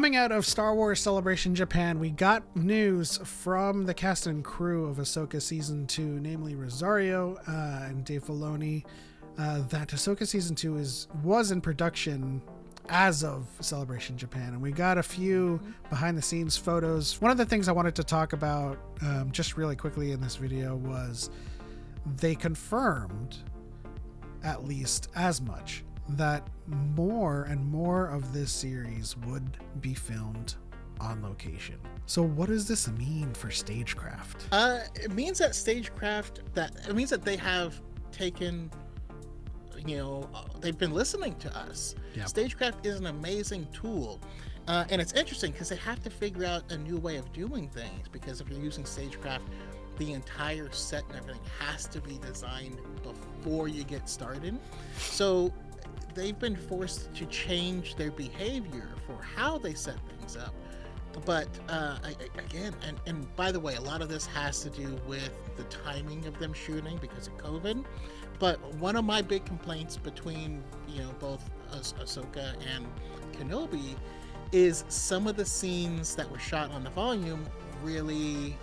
coming out of Star Wars Celebration Japan, we got news from the cast and crew of Ahsoka Season 2, namely Rosario and Dave Filoni, that Ahsoka Season 2 was in production as of Celebration Japan. And we got a few behind the scenes photos. One of the things I wanted to talk about just really quickly in this video was they confirmed, at least as much, that more and more of this series would be filmed on location. So what does this mean for stagecraft? It means that they have taken, they've been listening to us. Yep. Stagecraft is an amazing tool. And it's interesting because they have to figure out a new way of doing things, because if you're using stagecraft, the entire set and everything has to be designed before you get started. So they've been forced to change their behavior for how they set things up. But again, and by the way, a lot of this has to do with the timing of them shooting because of COVID. But one of my big complaints between both Ahsoka and Kenobi is some of the scenes that were shot on the volume really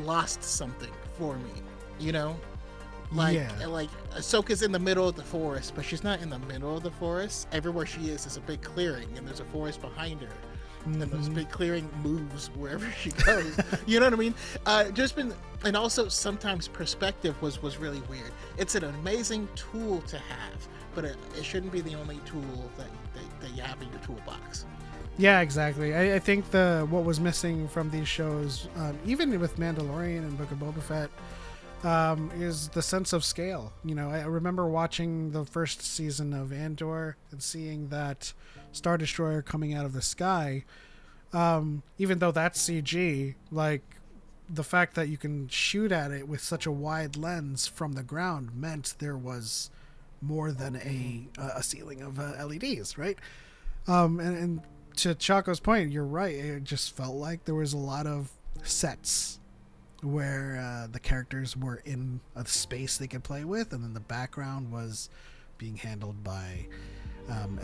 lost something for me. Like Ahsoka's in the middle of the forest, but she's not in the middle of the forest. Everywhere she is a big clearing, and there's a forest behind her. And this big clearing moves wherever she goes. You know what I mean? And also sometimes perspective was really weird. It's an amazing tool to have, but it shouldn't be the only tool that you have in your toolbox. Yeah, exactly. I think what was missing from these shows, even with Mandalorian and Book of Boba Fett, is the sense of scale. I remember watching the first season of Andor and seeing that Star Destroyer coming out of the sky. Even though that's CG, like the fact that you can shoot at it with such a wide lens from the ground meant there was more than a ceiling of LEDs, right? And to Choco's point, you're right. It just felt like there was a lot of sets where the characters were in a space they could play with, and then the background was being handled by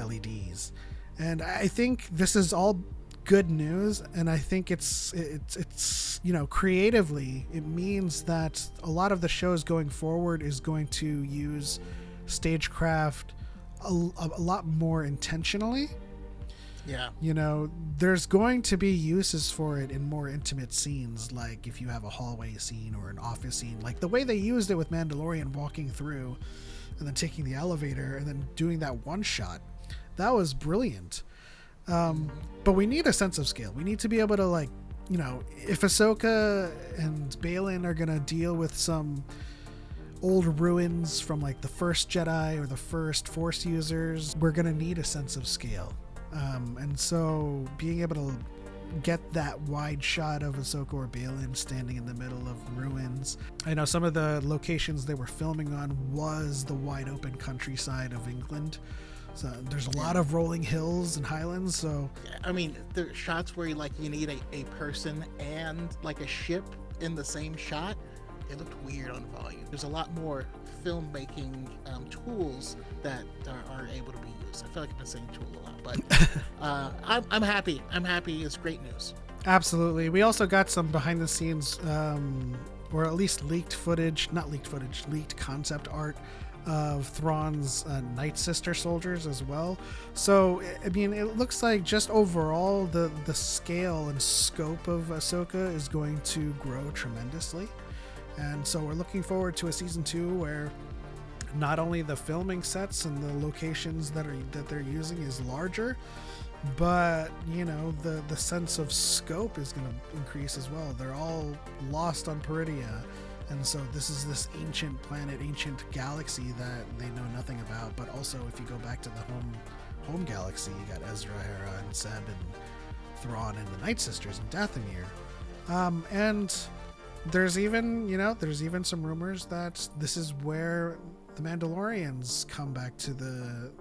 LEDs. And I think this is all good news, and I think it's creatively it means that a lot of the shows going forward is going to use stagecraft a lot more intentionally. Yeah. There's going to be uses for it in more intimate scenes, like if you have a hallway scene or an office scene, like the way they used it with Mandalorian walking through and then taking the elevator and then doing that one shot. That was brilliant. But we need a sense of scale. We need to be able to, if Ahsoka and Baylan are going to deal with some old ruins from like the first Jedi or the first Force users, we're going to need a sense of scale. And so being able to get that wide shot of Ahsoka or Baylan standing in the middle of ruins. I know some of the locations they were filming on was the wide open countryside of England. So there's a lot of rolling hills and highlands. So I mean, the shots where you need a person and like a ship in the same shot, it looked weird on volume. There's a lot more filmmaking tools that are able to be used. I feel like I've been saying tool a lot, but I'm happy. I'm happy. It's great news. Absolutely. We also got some behind the scenes, or at least leaked concept art of Thrawn's Night Sister soldiers as well. So, I mean, it looks like just overall the scale and scope of Ahsoka is going to grow tremendously. And so we're looking forward to a season 2 where not only the filming sets and the locations that they're using is larger, but the sense of scope is going to increase as well. They're all lost on Peridia, and so this is this ancient planet, ancient galaxy that they know nothing about. But also, if you go back to the home galaxy, you got Ezra, Hera, and Seb, and Thrawn, and the Night Sisters, and Dathomir, and there's even some rumors that this is where the Mandalorians come back to the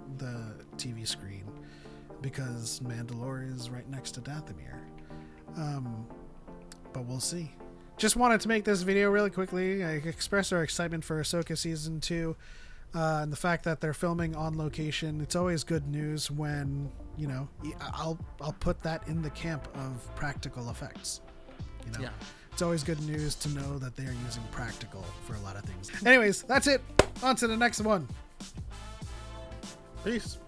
TV screen, because Mandalore is right next to Dathomir. But we'll see. Just wanted to make this video really quickly. I express our excitement for Ahsoka Season 2. And the fact that they're filming on location, it's always good news when, you know, I'll put that in the camp of practical effects. You know, it's always good news to know that they are using practical for a lot of things. Anyways, that's it. On to the next one. Peace.